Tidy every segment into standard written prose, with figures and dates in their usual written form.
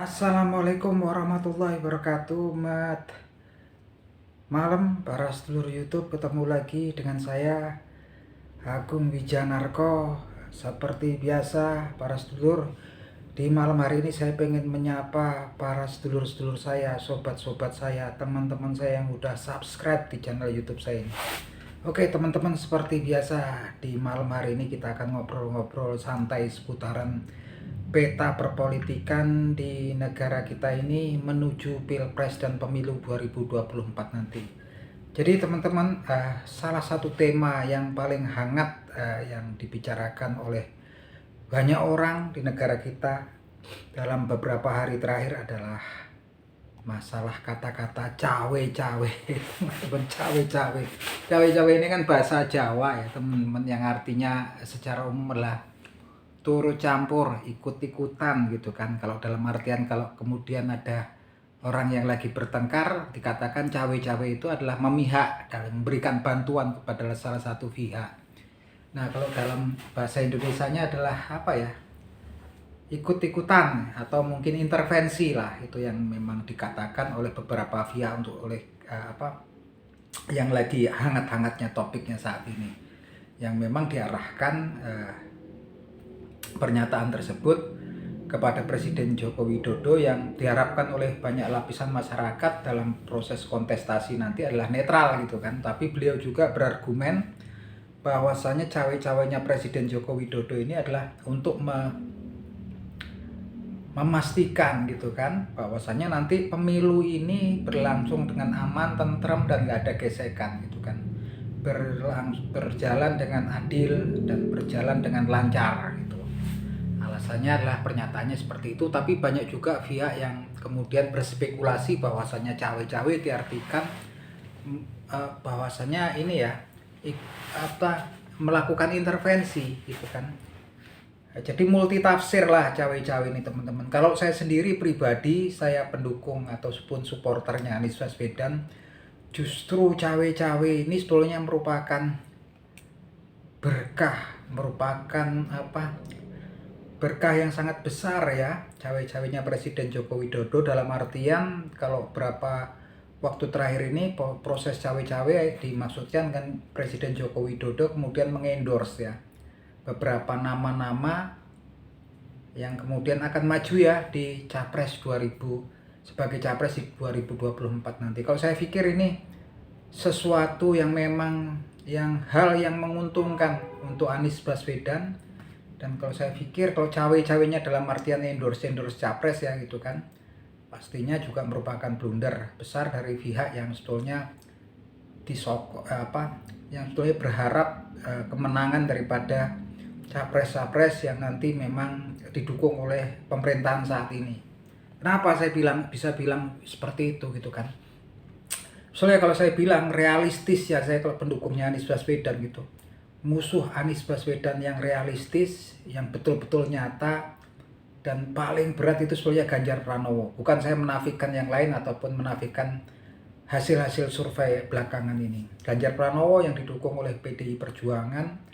Assalamualaikum warahmatullahi wabarakatuh, Mat. Malam para sedulur YouTube, ketemu lagi dengan saya Agung Wijanarko. Seperti biasa para sedulur, di malam hari ini saya pengen menyapa para sedulur-sedulur saya, sobat-sobat saya, teman-teman saya yang udah subscribe di channel YouTube saya ini. Oke teman-teman, seperti biasa di malam hari ini kita akan ngobrol-ngobrol santai seputaran peta perpolitikan di negara kita ini menuju Pilpres dan Pemilu 2024 nanti. Jadi teman-teman, salah satu tema yang paling hangat yang dibicarakan oleh banyak orang di negara kita dalam beberapa hari terakhir adalah masalah kata-kata cawe-cawe. Teman-teman, cawe-cawe. Cawe-cawe ini kan bahasa Jawa ya teman-teman, yang artinya secara umum adalah turut campur, ikut-ikutan gitu kan. Kalau dalam artian kalau kemudian ada orang yang lagi bertengkar, dikatakan cawe-cawe itu adalah memihak dalam memberikan bantuan kepada salah satu pihak. Nah kalau dalam bahasa Indonesianya adalah apa ya, ikut-ikutan atau mungkin intervensi lah, itu yang memang dikatakan oleh beberapa pihak untuk oleh yang lagi hangat-hangatnya topiknya saat ini, yang memang diarahkan pernyataan tersebut kepada Presiden Joko Widodo yang diharapkan oleh banyak lapisan masyarakat dalam proses kontestasi nanti adalah netral gitu kan. Tapi beliau juga berargumen bahwasanya cawe-cawenya Presiden Joko Widodo ini adalah untuk memastikan gitu kan bahwasanya nanti pemilu ini berlangsung dengan aman, tentram, dan gak ada gesekan gitu kan, berjalan dengan adil dan berjalan dengan lancar gitu. Alasannya adalah pernyataannya seperti itu, tapi banyak juga pihak yang kemudian berspekulasi bahwasanya cawe-cawe diartikan bahwasanya ini ya melakukan intervensi gitu kan. Jadi multi tafsir lah cawe-cawe ini teman-teman. Kalau saya sendiri pribadi, saya pendukung ataupun supporternya Anies Baswedan. Justru cawe-cawe ini sebetulnya merupakan berkah, merupakan berkah yang sangat besar ya, cawe-cawenya Presiden Joko Widodo. Dalam artian kalau berapa waktu terakhir ini proses cawe-cawe dimaksudkan kan Presiden Joko Widodo kemudian mengendorse ya beberapa nama-nama yang kemudian akan maju ya di Capres 2000 sebagai Capres di 2024 nanti. Kalau saya pikir ini sesuatu yang memang hal yang menguntungkan untuk Anies Baswedan. Dan kalau saya pikir kalau cawe-cawenya dalam artian endorse Capres ya gitu kan, pastinya juga merupakan blunder besar dari pihak yang sebetulnya yang sebetulnya berharap kemenangan daripada Capres yang nanti memang didukung oleh pemerintahan saat ini. Kenapa saya bisa bilang seperti itu gitu kan? Soalnya kalau saya bilang realistis ya, saya kalau pendukungnya Anies Baswedan gitu, musuh Anies Baswedan yang realistis, yang betul-betul nyata dan paling berat itu sebetulnya Ganjar Pranowo. Bukan saya menafikan yang lain ataupun menafikan hasil-hasil survei belakangan ini. Ganjar Pranowo yang didukung oleh PDI Perjuangan,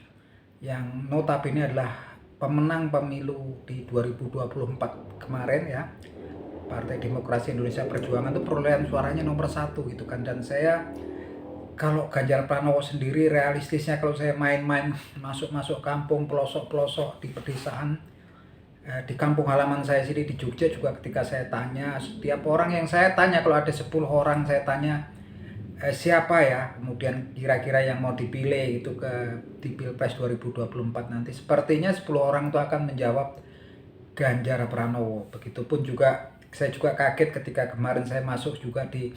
yang notabene adalah pemenang pemilu di 2024 kemarin ya, Partai Demokrasi Indonesia Perjuangan, itu perolehan suaranya nomor 1 gitu kan. Dan saya kalau Ganjar Pranowo sendiri realistisnya, kalau saya main-main masuk kampung, pelosok-pelosok di pedesaan, di kampung halaman saya sini di Jogja juga, ketika saya tanya, setiap orang yang saya tanya, kalau ada 10 orang saya tanya siapa ya kemudian kira-kira yang mau dipilih itu di Pilpres 2024 nanti, sepertinya 10 orang itu akan menjawab Ganjar Pranowo. Begitupun juga saya juga kaget ketika kemarin saya masuk juga di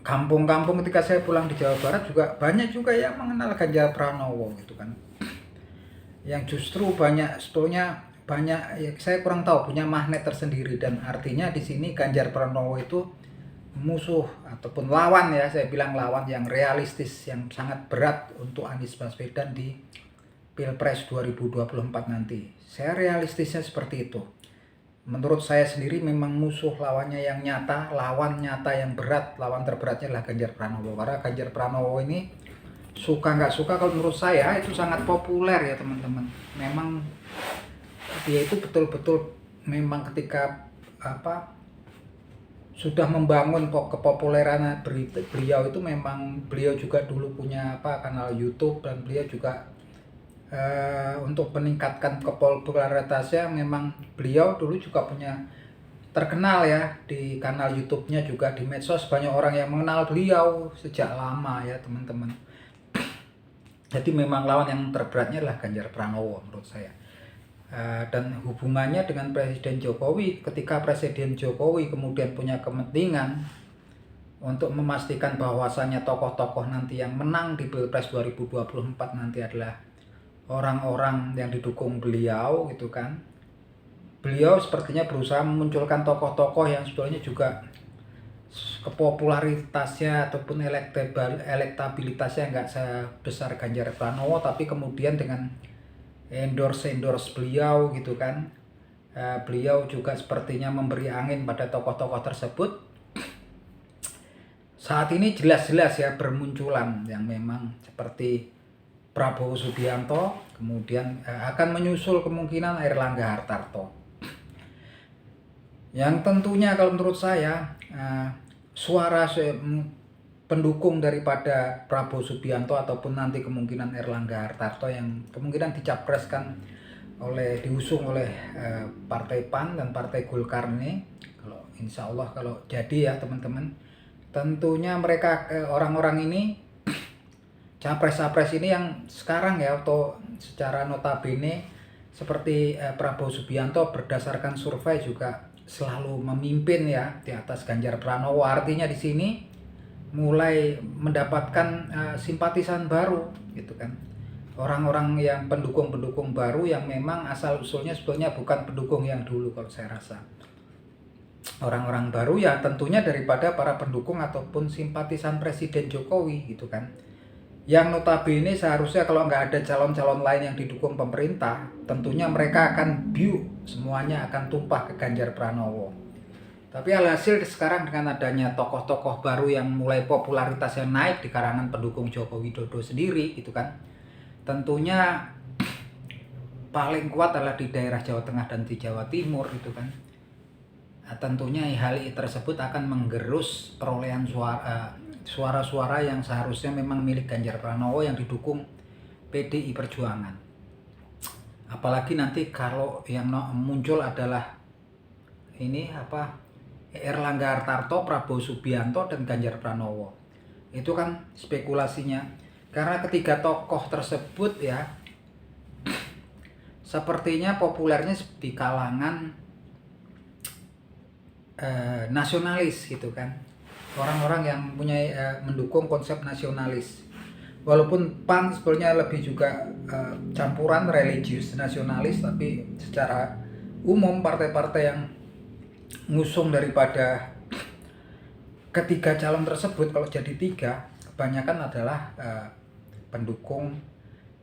kampung-kampung, ketika saya pulang di Jawa Barat juga banyak juga yang mengenal Ganjar Pranowo gitu kan, yang justru sebetulnya banyak ya, saya kurang tahu, punya magnet tersendiri. Dan artinya di sini Ganjar Pranowo itu musuh ataupun lawan ya, saya bilang lawan yang realistis, yang sangat berat untuk Anies Baswedan di Pilpres 2024 nanti. Saya realistisnya seperti itu. Menurut saya sendiri memang musuh lawannya yang nyata, lawan nyata yang berat, lawan terberatnya adalah Ganjar Pranowo. Karena Ganjar Pranowo ini suka nggak suka, kalau menurut saya itu sangat populer ya teman-teman. Memang dia itu betul-betul memang ketika sudah membangun kepopuleran beliau itu. Memang beliau juga dulu punya kanal YouTube, dan beliau juga untuk meningkatkan kepopularitasnya, memang beliau dulu juga punya terkenal ya di kanal YouTube-nya, juga di medsos banyak orang yang mengenal beliau sejak lama ya teman-teman. Jadi memang lawan yang terberatnya adalah Ganjar Pranowo menurut saya. Dan hubungannya dengan Presiden Jokowi, ketika Presiden Jokowi kemudian punya kepentingan untuk memastikan bahwasannya tokoh-tokoh nanti yang menang di Pilpres 2024 nanti adalah orang-orang yang didukung beliau gitu kan. Beliau sepertinya berusaha memunculkan tokoh-tokoh yang sebetulnya juga kepopularitasnya ataupun elektabilitasnya nggak sebesar Ganjar Pranowo, tapi kemudian dengan endorse beliau gitu kan, beliau juga sepertinya memberi angin pada tokoh-tokoh tersebut. Saat ini jelas-jelas ya bermunculan yang memang seperti Prabowo Subianto, kemudian akan menyusul kemungkinan Airlangga Hartarto, yang tentunya kalau menurut saya suara pendukung daripada Prabowo Subianto ataupun nanti kemungkinan Airlangga Hartarto yang kemungkinan diusung oleh Partai PAN dan Partai Golkar ini, kalau insya Allah kalau jadi ya teman-teman, tentunya mereka orang-orang ini capres-capres ini yang sekarang ya, atau secara notabene seperti Prabowo Subianto berdasarkan survei juga selalu memimpin ya di atas Ganjar Pranowo. Artinya di sini mulai mendapatkan simpatisan baru gitu kan. Orang-orang yang pendukung-pendukung baru yang memang asal usulnya sebetulnya bukan pendukung yang dulu kalau saya rasa. Orang-orang baru ya tentunya daripada para pendukung ataupun simpatisan Presiden Jokowi gitu kan. Yang notabene seharusnya kalau nggak ada calon-calon lain yang didukung pemerintah, tentunya mereka akan semuanya akan tumpah ke Ganjar Pranowo. Tapi alhasil sekarang dengan adanya tokoh-tokoh baru yang mulai popularitasnya naik di kalangan pendukung Joko Widodo sendiri gitu kan, tentunya paling kuat adalah di daerah Jawa Tengah dan di Jawa Timur gitu kan. Tentunya hal tersebut akan menggerus perolehan suara-suara yang seharusnya memang milik Ganjar Pranowo yang didukung PDI Perjuangan. Apalagi nanti kalau yang muncul adalah ini Airlangga Hartarto, Prabowo Subianto, dan Ganjar Pranowo. Itu kan spekulasinya. Karena ketiga tokoh tersebut ya sepertinya populernya di kalangan nasionalis gitu kan. Orang-orang yang punya mendukung konsep nasionalis. Walaupun PAN sebenarnya lebih juga campuran religius nasionalis, tapi secara umum partai-partai yang ngusung daripada ketiga calon tersebut, kalau jadi tiga, kebanyakan adalah pendukung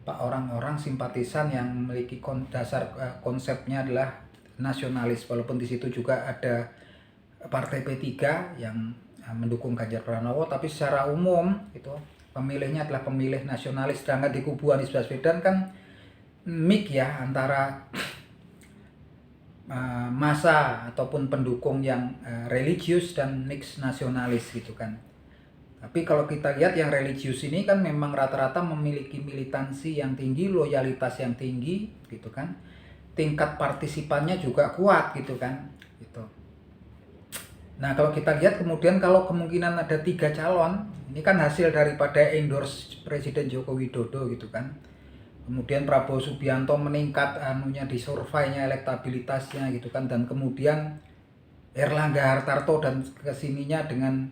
orang-orang simpatisan yang memiliki dasar konsepnya adalah nasionalis. Walaupun di situ juga ada partai P3 yang mendukung Ganjar Pranowo, tapi secara umum itu pemilihnya adalah pemilih nasionalis. Sedangkan di kubu Anies Baswedan kan mix ya antara masa ataupun pendukung yang religius dan mix nasionalis gitu kan. Tapi kalau kita lihat yang religius ini kan memang rata-rata memiliki militansi yang tinggi, loyalitas yang tinggi gitu kan. Tingkat partisipannya juga kuat gitu kan. Gitu. Nah kalau kita lihat kemudian kalau kemungkinan ada 3 calon, ini kan hasil daripada endorse Presiden Joko Widodo gitu kan. Kemudian Prabowo Subianto meningkat di surveinya, elektabilitasnya gitu kan, dan kemudian Airlangga Hartarto dan kesininya dengan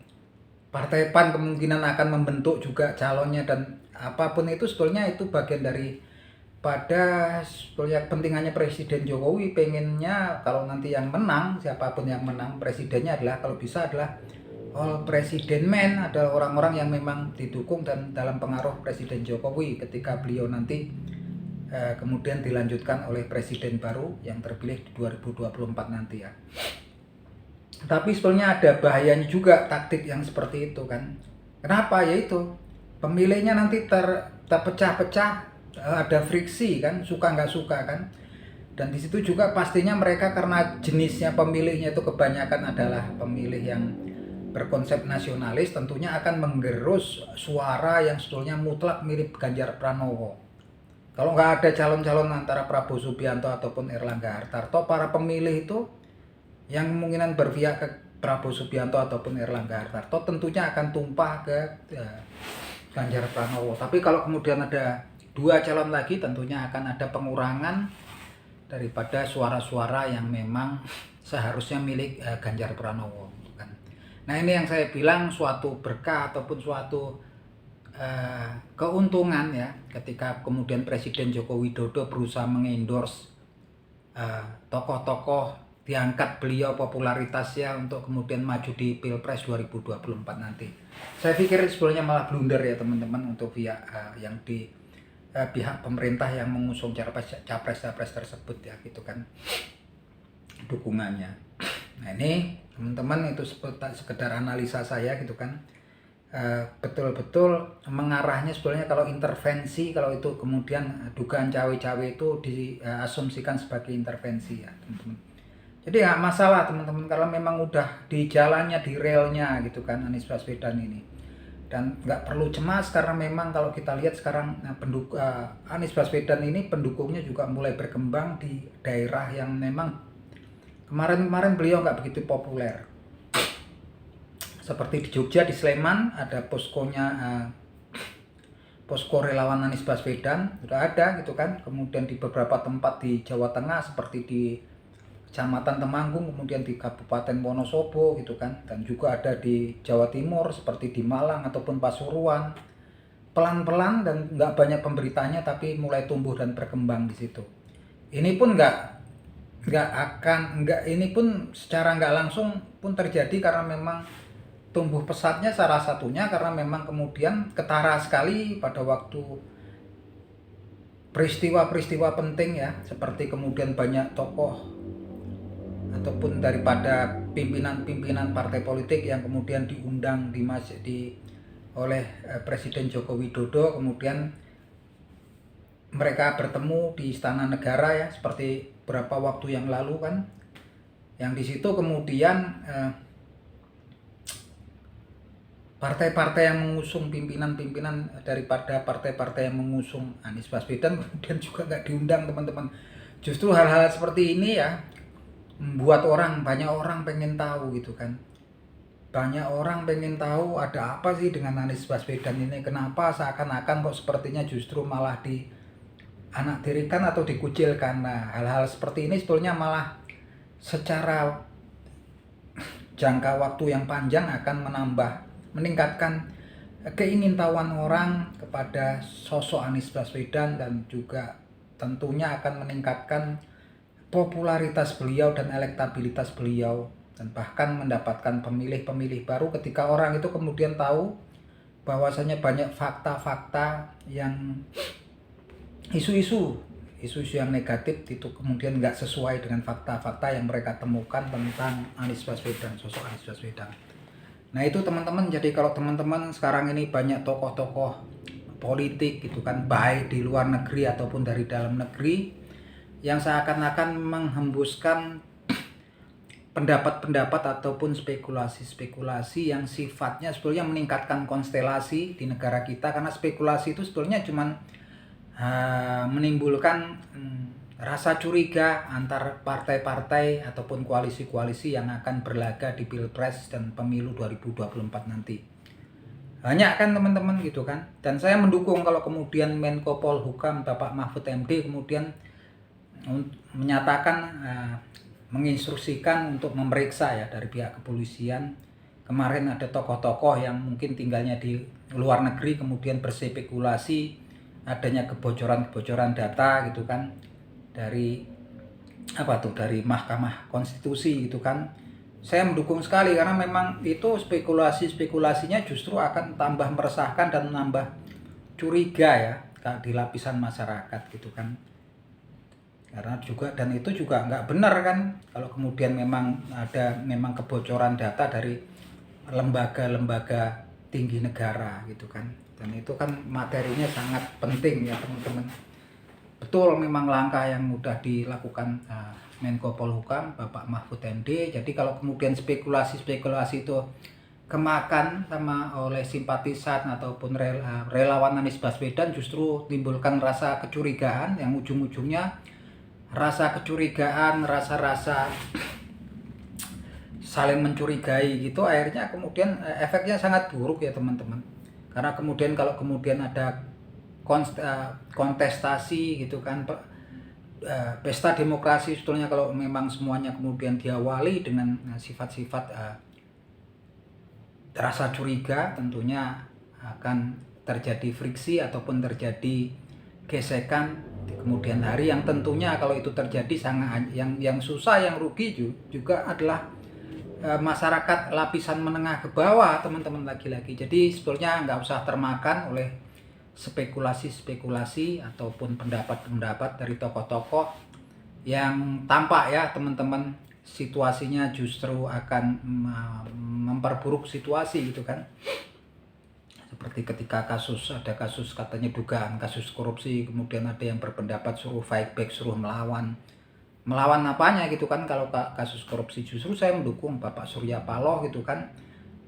Partai PAN kemungkinan akan membentuk juga calonnya, dan apapun itu sebetulnya itu bagian dari pada sebetulnya kepentingannya Presiden Jokowi. Pengennya kalau nanti yang menang, siapapun yang menang presidennya adalah kalau bisa adalah all president men, adalah orang-orang yang memang didukung dan dalam pengaruh Presiden Jokowi ketika beliau nanti kemudian dilanjutkan oleh presiden baru yang terpilih di 2024 nanti ya. Tapi sebenarnya ada bahayanya juga taktik yang seperti itu kan. Kenapa? Yaitu pemilihnya nanti terpecah-pecah, ada friksi kan, suka nggak suka kan. Dan di situ juga pastinya mereka karena jenisnya pemilihnya itu kebanyakan adalah pemilih yang berkonsep nasionalis, tentunya akan menggerus suara yang sebetulnya mutlak mirip Ganjar Pranowo. Kalau nggak ada calon-calon antara Prabowo Subianto ataupun Erlangga Hartarto, para pemilih itu yang kemungkinan berpihak ke Prabowo Subianto ataupun Erlangga Hartarto tentunya akan tumpah ke Ganjar Pranowo. Tapi kalau kemudian ada dua calon lagi, tentunya akan ada pengurangan daripada suara-suara yang memang seharusnya milik Ganjar Pranowo. Nah, ini yang saya bilang suatu berkah ataupun suatu keuntungan ya, ketika kemudian Presiden Joko Widodo berusaha mengendorse tokoh-tokoh, diangkat beliau popularitasnya untuk kemudian maju di Pilpres 2024 nanti. Saya pikir sebenarnya malah blunder ya teman-teman untuk pihak yang di pihak pemerintah yang mengusung capres-capres tersebut ya, gitu kan, dukungannya. Nah, ini teman-teman itu sekedar analisa saya gitu kan. Betul-betul mengarahnya sebenarnya kalau intervensi, kalau itu kemudian dugaan cawe-cawe itu diasumsikan sebagai intervensi ya teman-teman. Jadi nggak masalah teman-teman kalau memang udah di jalannya, di relnya gitu kan Anies Baswedan ini. Dan nggak perlu cemas karena memang kalau kita lihat sekarang Anies Baswedan ini pendukungnya juga mulai berkembang di daerah yang memang kemarin-kemarin beliau nggak begitu populer. Seperti di Jogja, di Sleman ada poskonya, posko relawan Anies Baswedan sudah ada gitu kan. Kemudian di beberapa tempat di Jawa Tengah seperti di Kecamatan Temanggung, kemudian di Kabupaten Wonosobo gitu kan, dan juga ada di Jawa Timur seperti di Malang ataupun Pasuruan. Pelan-pelan dan nggak banyak pemberitanya, tapi mulai tumbuh dan berkembang di situ. Ini pun ini pun secara nggak langsung pun terjadi karena memang tumbuh pesatnya salah satunya karena memang kemudian ketara sekali pada waktu peristiwa-peristiwa penting ya, seperti kemudian banyak tokoh ataupun daripada pimpinan-pimpinan partai politik yang kemudian diundang oleh Presiden Joko Widodo, kemudian mereka bertemu di Istana Negara ya, seperti beberapa waktu yang lalu kan, yang di situ kemudian partai-partai yang mengusung pimpinan-pimpinan daripada partai-partai yang mengusung Anies Baswedan kemudian juga nggak diundang teman-teman. Justru hal-hal seperti ini ya membuat banyak orang pengen tahu gitu kan. Banyak orang pengen tahu ada apa sih dengan Anies Baswedan ini, kenapa seakan-akan kok sepertinya justru malah dianaktirikan atau dikucilkan. Nah, hal-hal seperti ini sebetulnya malah secara jangka waktu yang panjang akan meningkatkan keingintahuan orang kepada sosok Anies Baswedan dan juga tentunya akan meningkatkan popularitas beliau dan elektabilitas beliau, dan bahkan mendapatkan pemilih-pemilih baru ketika orang itu kemudian tahu bahwasanya banyak fakta-fakta yang isu-isu yang negatif itu kemudian nggak sesuai dengan fakta-fakta yang mereka temukan tentang Anies Baswedan, sosok Anies Baswedan. Nah itu teman-teman, jadi kalau teman-teman sekarang ini banyak tokoh-tokoh politik gitu kan, baik di luar negeri ataupun dari dalam negeri, yang seakan-akan menghembuskan pendapat-pendapat ataupun spekulasi-spekulasi yang sifatnya sebetulnya meningkatkan konstelasi di negara kita, karena spekulasi itu sebetulnya cuman menimbulkan rasa curiga antar partai-partai ataupun koalisi-koalisi yang akan berlaga di Pilpres dan Pemilu 2024 nanti. Banyak kan teman-teman gitu kan. Dan saya mendukung kalau kemudian Menko Polhukam Bapak Mahfud MD kemudian menyatakan menginstruksikan untuk memeriksa ya dari pihak kepolisian. Kemarin ada tokoh-tokoh yang mungkin tinggalnya di luar negeri kemudian berspekulasi adanya kebocoran data gitu kan dari Mahkamah Konstitusi gitu kan. Saya mendukung sekali karena memang itu spekulasinya justru akan tambah meresahkan dan menambah curiga ya di lapisan masyarakat gitu kan. Karena itu juga nggak benar kan kalau kemudian memang ada kebocoran data dari lembaga-lembaga tinggi negara gitu kan. Dan itu kan materinya sangat penting ya teman-teman. betul memang langkah yang mudah dilakukan Menko Polhukam Bapak Mahfud MD. Jadi kalau kemudian spekulasi itu kemakan sama oleh simpatisan ataupun relawan Anies Baswedan, justru timbulkan rasa kecurigaan yang ujung-ujungnya rasa kecurigaan, rasa-rasa saling mencurigai gitu, akhirnya kemudian efeknya sangat buruk ya teman-teman. Karena kemudian kalau kemudian ada kontestasi gitu kan, pesta demokrasi sebetulnya kalau memang semuanya kemudian diawali dengan sifat-sifat rasa curiga, tentunya akan terjadi friksi ataupun terjadi gesekan di kemudian hari, yang tentunya kalau itu terjadi sangat yang susah, yang rugi juga adalah masyarakat lapisan menengah ke bawah teman-teman, lagi-lagi. Jadi sebetulnya nggak usah termakan oleh spekulasi ataupun pendapat-pendapat dari tokoh-tokoh yang tampak ya teman-teman situasinya justru akan memperburuk situasi gitu kan. Seperti ketika ada kasus katanya dugaan kasus korupsi, kemudian ada yang berpendapat suruh fight back, suruh melawan apanya gitu kan. Kalau kasus korupsi justru saya mendukung Bapak Surya Paloh gitu kan,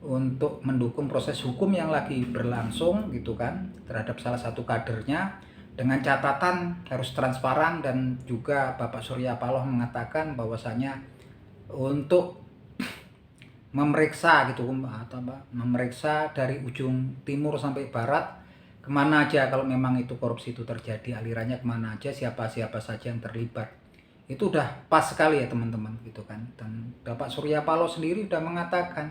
untuk mendukung proses hukum yang lagi berlangsung gitu kan terhadap salah satu kadernya, dengan catatan harus transparan. Dan juga Bapak Surya Paloh mengatakan bahwasanya untuk memeriksa gitu atau memeriksa dari ujung timur sampai barat kemana aja kalau memang itu korupsi itu terjadi, alirannya kemana aja, siapa saja yang terlibat. Itu udah pas sekali ya teman-teman gitu kan. Dan Bapak Surya Paloh sendiri udah mengatakan,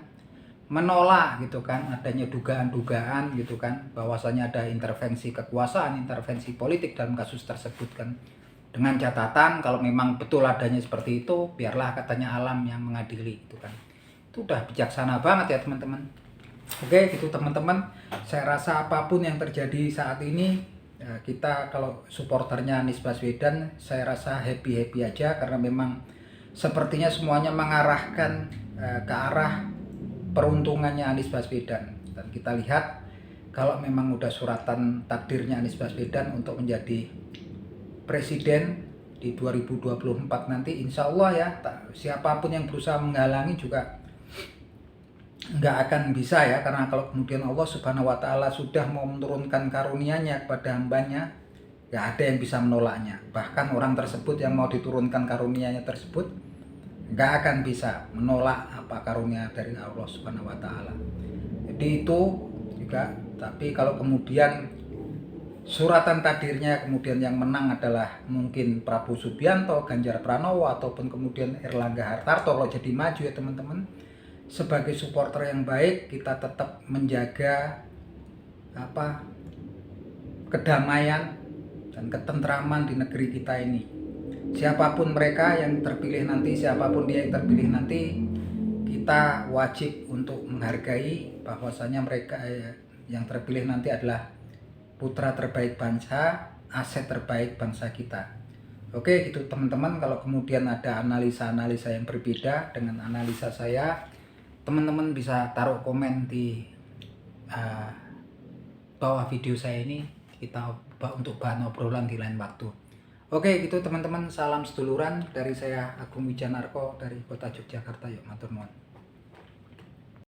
menolak gitu kan adanya dugaan-dugaan gitu kan bahwasanya ada intervensi kekuasaan, intervensi politik dalam kasus tersebut kan. Dengan catatan kalau memang betul adanya seperti itu, biarlah katanya alam yang mengadili gitu kan. Itu udah bijaksana banget ya teman-teman. Oke gitu teman-teman, saya rasa apapun yang terjadi saat ini, kita kalau supporternya Anies Baswedan, saya rasa happy aja, karena memang sepertinya semuanya mengarahkan ke arah peruntungannya Anies Baswedan. Dan kita lihat kalau memang udah suratan takdirnya Anies Baswedan untuk menjadi presiden di 2024 nanti, insya Allah ya, siapapun yang berusaha menghalangi juga nggak akan bisa ya. Karena kalau kemudian Allah Subhanahu wa Ta'ala sudah mau menurunkan karunia-Nya kepada hambanya, nggak ada yang bisa menolaknya. Bahkan orang tersebut yang mau diturunkan karunia-Nya tersebut nggak akan bisa menolak apa karunia dari Allah Subhanahu wa Ta'ala. Jadi itu juga. Tapi kalau kemudian suratan takdirnya kemudian yang menang adalah mungkin Prabowo Subianto, Ganjar Pranowo, ataupun kemudian Erlangga Hartarto kalau jadi maju ya teman-teman, sebagai supporter yang baik kita tetap menjaga kedamaian dan ketentraman di negeri kita ini. Siapapun mereka yang terpilih nanti, siapapun dia yang terpilih nanti, kita wajib untuk menghargai bahwasanya mereka yang terpilih nanti adalah putra terbaik bangsa, aset terbaik bangsa kita. Oke gitu teman-teman, kalau kemudian ada analisa-analisa yang berbeda dengan analisa saya, teman-teman bisa taruh komen di bawah video saya ini, kita untuk bahan obrolan di lain waktu. Oke gitu teman-teman, salam seduluran dari saya Agung Wijanarko dari Kota Yogyakarta. Yuk matur nuwun.